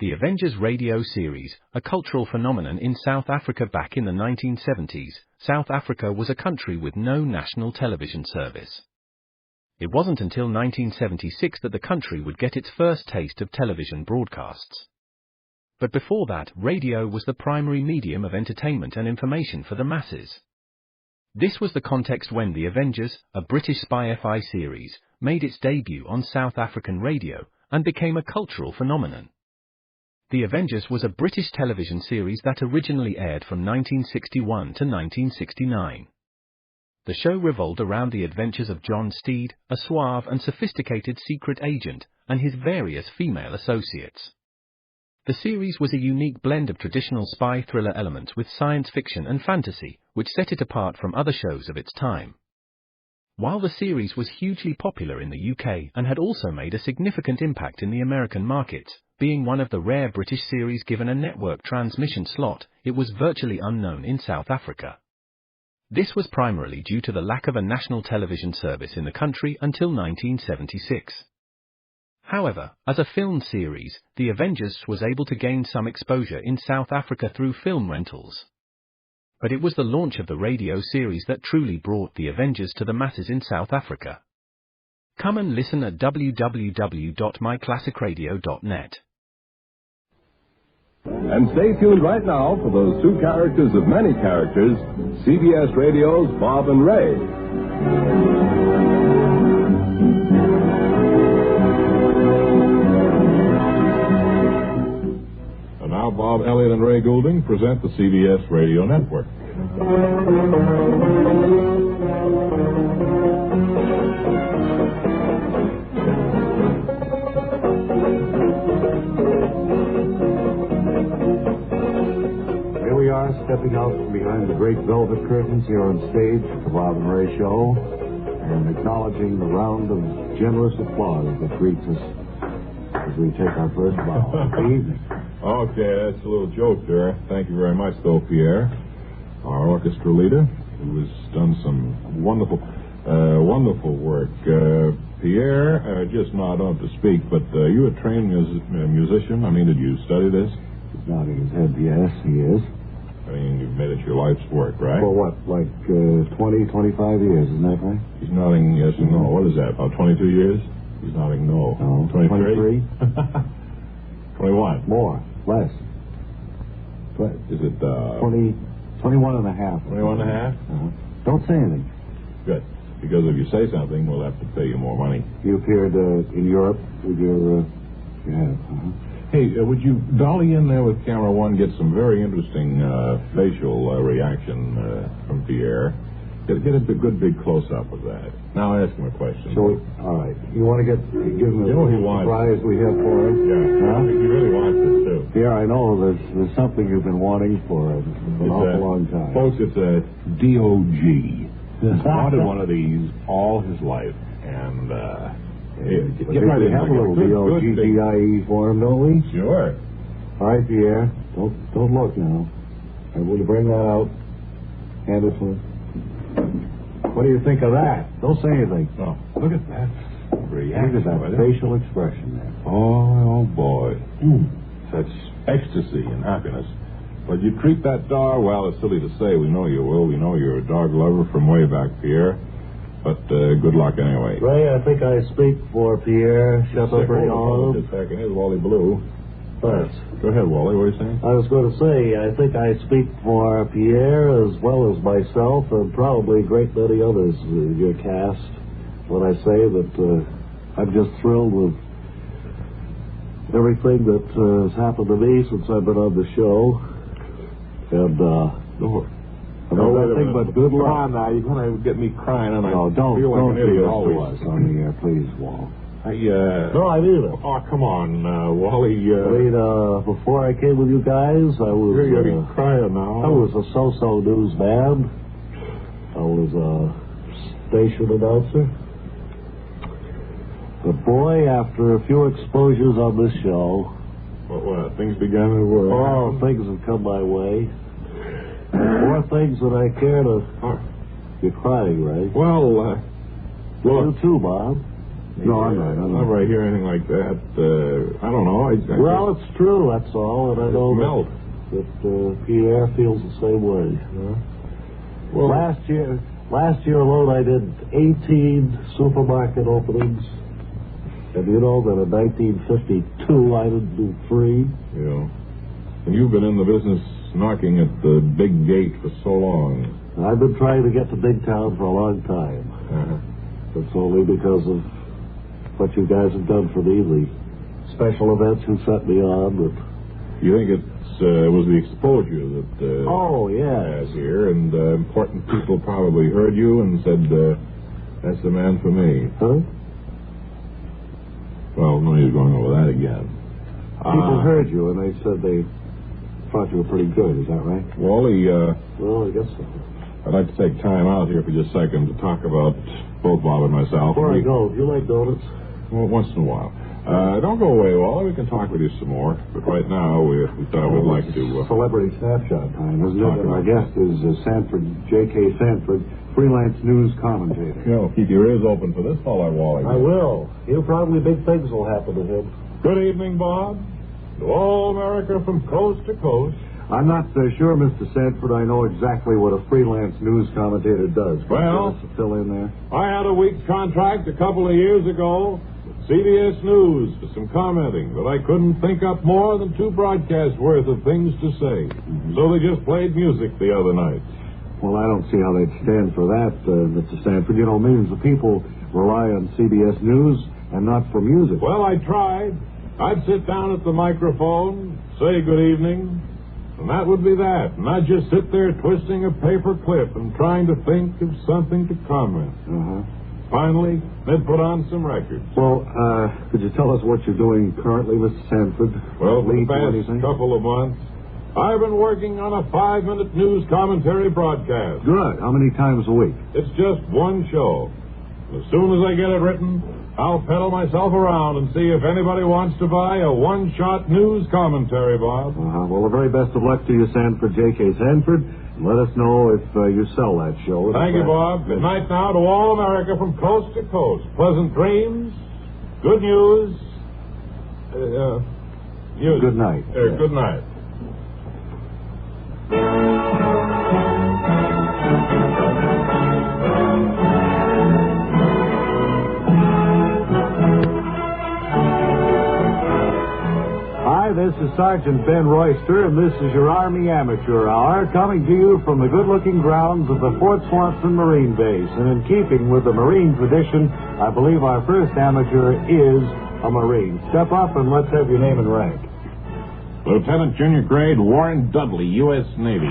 The Avengers radio series, a cultural phenomenon in South Africa back in the 1970s. South Africa was a country with no national television service. It wasn't until 1976 that the country would get its first taste of television broadcasts. But before that, radio was the primary medium of entertainment and information for the masses. This was the context when The Avengers, a British spy FI series, made its debut on South African radio and became a cultural phenomenon. The Avengers was a British television series that originally aired from 1961 to 1969. The show revolved around the adventures of John Steed, a suave and sophisticated secret agent, and his various female associates. The series was a unique blend of traditional spy thriller elements with science fiction and fantasy, which set it apart from other shows of its time. While the series was hugely popular in the UK and had also made a significant impact in the American markets, being one of the rare British series given a network transmission slot, it was virtually unknown in South Africa. This was primarily due to the lack of a national television service in the country until 1976. However, as a film series, The Avengers was able to gain some exposure in South Africa through film rentals. But it was the launch of the radio series that truly brought The Avengers to the masses in South Africa. Come and listen at www.myclassicradio.net. And stay tuned right now for those two characters of many characters, CBS Radio's Bob and Ray. And now Bob, Elliott, and Ray Goulding present the CBS Radio Network. Stepping out from behind the great velvet curtains here on stage, the Bob and Ray Show, and acknowledging the round of generous applause that greets us as we take our first bow. Good evening. Okay, that's a little joke there. Thank you very much, though, Pierre, our orchestra leader, who has done some wonderful work. Pierre, just not on to speak, but you a trained musician? I mean, did you study this? He's nodding his head. Yes, he is. I mean, you've made it your life's work, right? For what, like 20, 25 years, isn't that right? He's nodding yes and no. What is that, about 22 years? He's nodding no. No, 23? 21? More, less. Is it 21 and a half. 21 and a half? Don't say anything. Good. Because if you say something, we'll have to pay you more money. You appeared in Europe with your... you have, Hey, would you dolly in there with camera one, get some very interesting facial reaction from Pierre? Get a good big close-up of that. Now ask him a question. So, all right. You want to give him a surprise we have for him? Yeah. Huh? He really wants this, too. Pierre, I know there's something you've been wanting for an awful long time. Folks, it's a DOG. He's wanted one of these all his life, and... get right in. Have a little DOGGIE for him, don't we? Sure. All right, Pierre. Don't look now. I will bring that out. Hand it to him. What do you think of that? Don't say anything. Oh, look at that reaction. Look at that facial expression there. Oh, boy. Such ecstasy and happiness. But you treat that dog, well, it's silly to say. We know you will. We know you're a dog lover from way back, Pierre. But good luck anyway. Ray, I think I speak for Pierre. Just a second. Here's Wally Blue. Thanks. Go ahead, Wally. What are you saying? I was going to say, I think I speak for Pierre as well as myself and probably a great many others in your cast when I say that I'm just thrilled with everything that has happened to me since I've been on the show. And, nothing but good luck. Come on now, you're going to get me crying, and no, don't feel like an idiot do this to us on the air, please, Walt. No, I mean it. Oh, come on, Wally. Before I came with you guys, I was... You're getting crying now. I was a so-so newsman. I was a station announcer. But boy, after a few exposures on this show... What? Things began to work? Oh, things have come my way. More things than I care to... You're crying, Ray. Well, you too, Bob. No, I'm not. Whenever I hear anything like that, I don't know. Well, it's true, that's all. And I know that Pierre feels the same way. Yeah. Well, last year alone, I did 18 supermarket openings. And you know that in 1952, I didn't do 3. Yeah. And you've been in the business knocking at the big gate for so long. I've been trying to get to big town for a long time. It's only because of what you guys have done for me, the special events you set me on. But you think it was the exposure that has here, and important people probably heard you and said, that's the man for me. Huh? Well, no need going over that again. People heard you, and they said they thought you were pretty good. Is that right? Wally, well, I guess so. I'd like to take time out here for just a second to talk about both Bob and myself. Before I go, do you like donuts? Well, once in a while. Don't go away, Wally. We can talk with you some more. But right now, we thought we'd like to... Celebrity snapshot time, isn't it? And our guest is J.K. Sanford, freelance news commentator. You know, keep your ears open for this fellow, Wally. I will. Probably big things will happen to him. Good evening, Bob. To all America from coast to coast. I'm not sure, Mr. Sanford, I know exactly what a freelance news commentator does. Well, to fill in there. I had a week's contract a couple of years ago with CBS News for some commenting, but I couldn't think up more than 2 broadcasts worth of things to say. So they just played music the other night. Well, I don't see how they'd stand for that, Mr. Sanford. You know, millions of people rely on CBS News and not for music. Well, I tried. I'd sit down at the microphone, say good evening, and that would be that. And I'd just sit there twisting a paper clip and trying to think of something to comment. Finally, they'd put on some records. Well, could you tell us what you're doing currently, Mr. Sanford? Well, for the past couple of months, I've been working on a 5-minute news commentary broadcast. Good. How many times a week? It's just one show. As soon as I get it written, I'll pedal myself around and see if anybody wants to buy a one-shot news commentary, Bob. Well, the very best of luck to you, Sanford, J.K. Sanford. And let us know if you sell that show. Thank you, Bob. Good night now to all America from coast to coast. Pleasant dreams, good news, music. Good night. Good night. Hi, this is Sergeant Ben Royster, and this is your Army Amateur Hour, coming to you from the good-looking grounds of the Fort Swanson Marine Base. And in keeping with the Marine tradition, I believe our first amateur is a Marine. Step up and let's have your name and rank. Lieutenant Junior Grade Warren Dudley, U.S. Navy.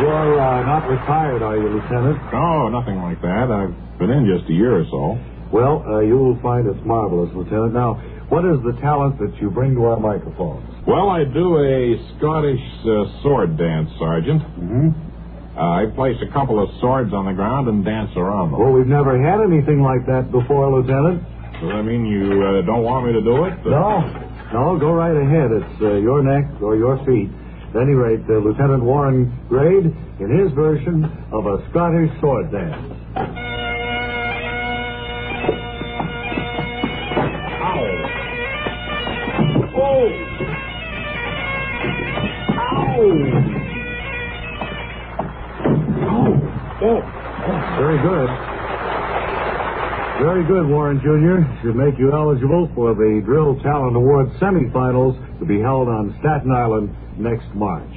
You're not retired, are you, Lieutenant? No, nothing like that. I've been in just a year or so. Well, you'll find it's marvelous, Lieutenant. Now, what is the talent that you bring to our microphones? Well, I do a Scottish sword dance, Sergeant. I place a couple of swords on the ground and dance around them. Well, we've never had anything like that before, Lieutenant. Does that mean you don't want me to do it? No, go right ahead. It's your neck or your feet. At any rate, Lieutenant Warren Grade in his version of a Scottish sword dance. Very good. Very good, Warren Jr. Should make you eligible for the Drill Talent Award semifinals to be held on Staten Island next March.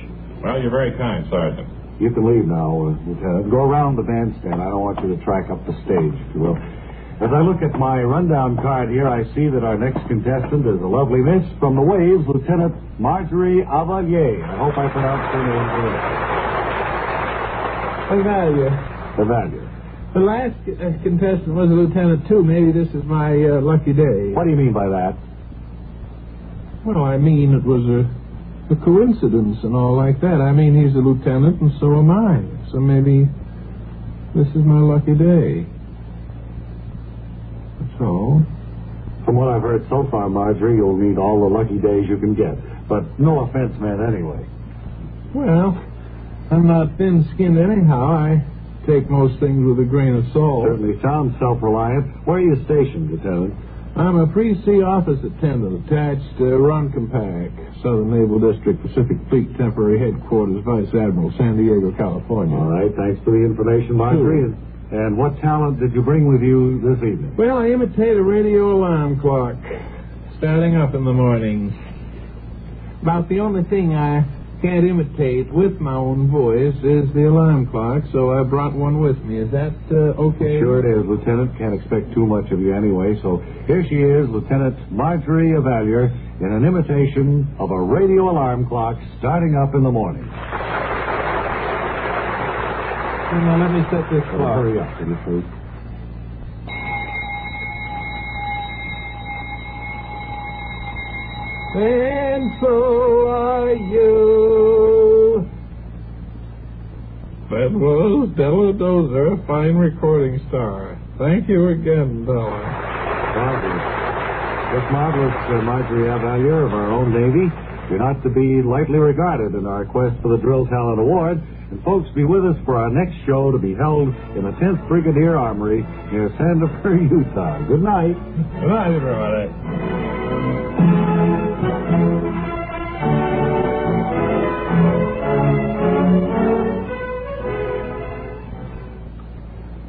Well, you're very kind, Sergeant. You can leave now, Lieutenant. Go around the bandstand. I don't want you to track up the stage, if you will. As I look at my rundown card here, I see that our next contestant is a lovely miss from the Waves, Lieutenant Marjorie Avalier. I hope I pronounced her name correctly. Avalier. The last contestant was a lieutenant, too. Maybe this is my lucky day. What do you mean by that? Well, I mean it was a coincidence and all like that. I mean, he's a lieutenant and so am I. So maybe this is my lucky day. That's all. From what I've heard so far, Marjorie, you'll need all the lucky days you can get. But no offense meant anyway. Well, I'm not thin-skinned anyhow. I take most things with a grain of salt. Certainly sounds self-reliant. Where are you stationed, Lieutenant? I'm a pre-sea office attendant attached to Ronkonkoma, Southern Naval District, Pacific Fleet Temporary Headquarters, Vice Admiral, San Diego, California. All right, thanks for the information, Marjorie. And what talent did you bring with you this evening? Well, I imitate a radio alarm clock, starting up in the morning. About the only thing I can't imitate with my own voice is the alarm clock, so I brought one with me. Is that okay? Sure it is, Lieutenant. Can't expect too much of you anyway. So here she is, Lieutenant Marjorie Evalier, in an imitation of a radio alarm clock starting up in the morning. Now, let me set this clock. Hurry up, will you, please? And so are you. That was Della Dozer, a fine recording star. Thank you again, Della. Marvelous. This marvelous Marjorie Evalier of our own Navy. You're not to be lightly regarded in our quest for the Drill Talent Award. And folks, be with us for our next show to be held in the 10th Brigadier Armory near Santa Fe, Utah. Good night. Good night, everybody.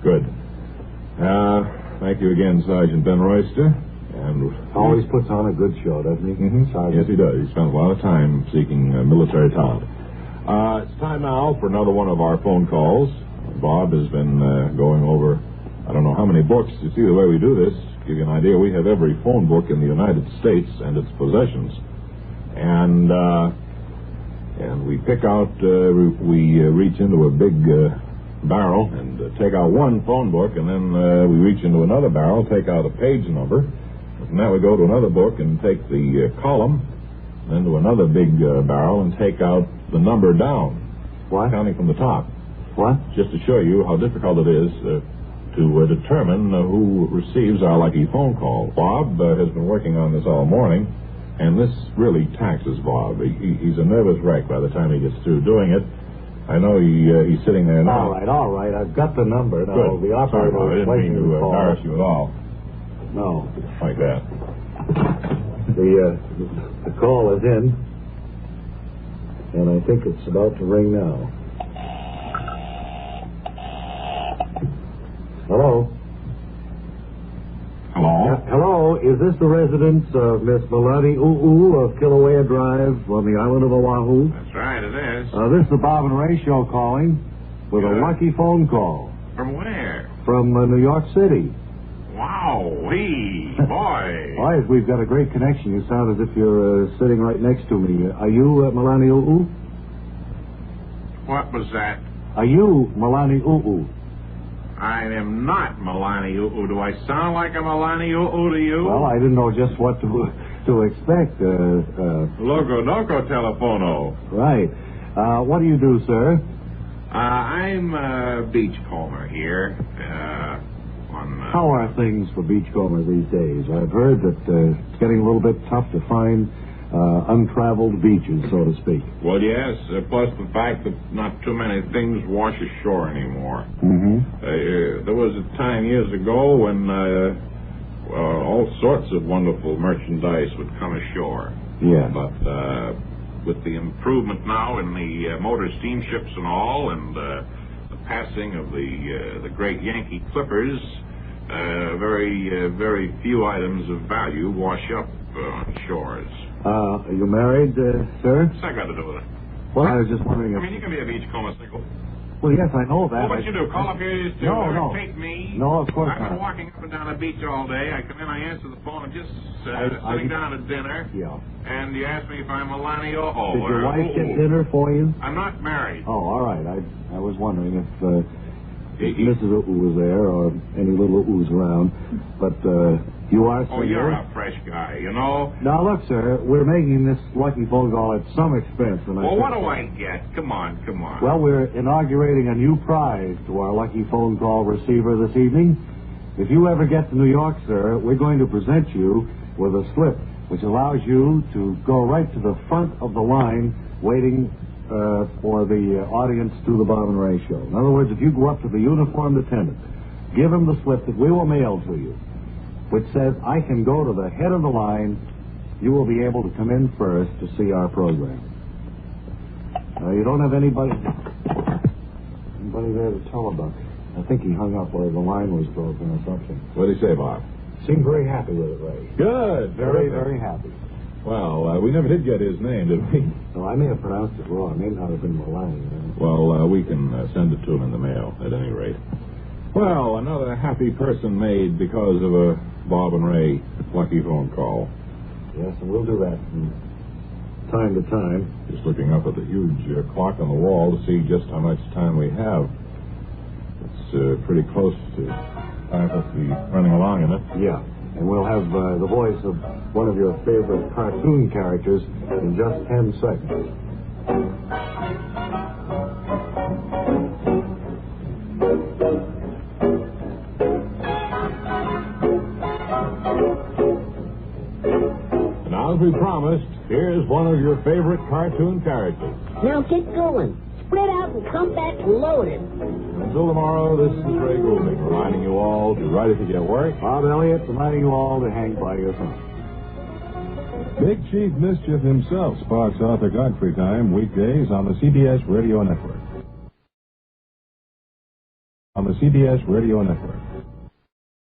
Good. Thank you again, Sergeant Ben Royster. And Always puts on a good show, doesn't he? Mm-hmm. Sergeant? Yes, he does. He spends a lot of time seeking military talent. It's time now for another one of our phone calls. Bob has been going over, I don't know how many books. You see, the way we do this, to give you an idea, we have every phone book in the United States and its possessions. And we pick out, we reach into a big barrel and take out one phone book, and then we reach into another barrel, take out a page number, and now we go to another book and take the column, then to another big barrel and take out the number down. What? Counting from the top. What? Just to show you how difficult it is to determine who receives our lucky phone call. Bob has been working on this all morning, and this really taxes Bob. He's a nervous wreck by the time he gets through doing it. I know he's sitting there now. All right. I've got the number. Now, Good. the operator Sorry, I didn't mean to embarrass you at all. No. Like that. The call is in, and I think it's about to ring now. Hello? Hello? Hello, is this the residence of Miss Melanie Ooh of Kilauea Drive on the island of Oahu? That's right, it is. This is the Bob and Ray Show calling with a lucky phone call From where? from New York City. Wow-wee, boy. Why, we've got a great connection. You sound as if you're sitting right next to me. Are you Melanie Ooh? What was that? Are you Melanie Ooh? I am not Milani Ooh. Do I sound like a Milani Ooh to you? Well, I didn't know just what to expect. Loco Noco Telefono. Right. What do you do, sir? I'm a beachcomber here. How are things for beachcombers these days? I've heard that it's getting a little bit tough to find untraveled beaches, so to speak. Well, yes, plus the fact that not too many things wash ashore anymore. Mm-hmm. There was a time years ago when all sorts of wonderful merchandise would come ashore. Yeah. But with the improvement now in the motor steamships and all, and the passing of the great Yankee clippers, very few items of value wash up on shores. Are you married, sir? What's that got to do with it? Well, I was just wondering if... I mean, you can be a beachcomber single. Well, yes, I know that. Well, what you do, call up here to No. take me. No, of course I've been not. walking up and down the beach all day. I come in, I answer the phone, and just sitting down at dinner. Yeah. And you ask me if I'm Milani Ooh. Did your wife get dinner for you? I'm not married. Oh, all right. I was wondering if Mrs. Ooh was there or any little Oohs around. But you are single. Oh, you're a fresh guy, you know. Now, look, sir, we're making this lucky phone call at some expense. And Well, what do I get? Come on. Well, we're inaugurating a new prize to our lucky phone call receiver this evening. If you ever get to New York, sir, we're going to present you with a slip which allows you to go right to the front of the line waiting for the audience to the Bob and Ray Show. In other words, if you go up to the uniformed attendant, give him the slip that we will mail to you, which says, I can go to the head of the line, you will be able to come in first to see our program. You don't have anybody there to tell about it. I think he hung up or the line was broken or something. What did he say, Bob? Seemed very happy with it, Ray. Good. Very, very happy. Well, we never did get his name, did we? No, I may have pronounced it wrong. It may not have been Malani. Well, we can send it to him in the mail, at any rate. Well, another happy person made because of a Bob and Ray lucky phone call. Yes, and we'll do that from time to time. Just looking up at the huge clock on the wall to see just how much time we have. It's pretty close to time for us to be running along in it. Yeah, and we'll have the voice of one of your favorite cartoon characters in just 10 seconds. Now, as we promised, here's one of your favorite cartoon characters. Now get going. Spread out and come back loaded. Until tomorrow, this is Ray Goulding, reminding you all to write it to get work. Bob Elliott reminding you all to hang by your thumb. Big Chief Mischief himself sparks Arthur Godfrey time weekdays on the CBS Radio Network.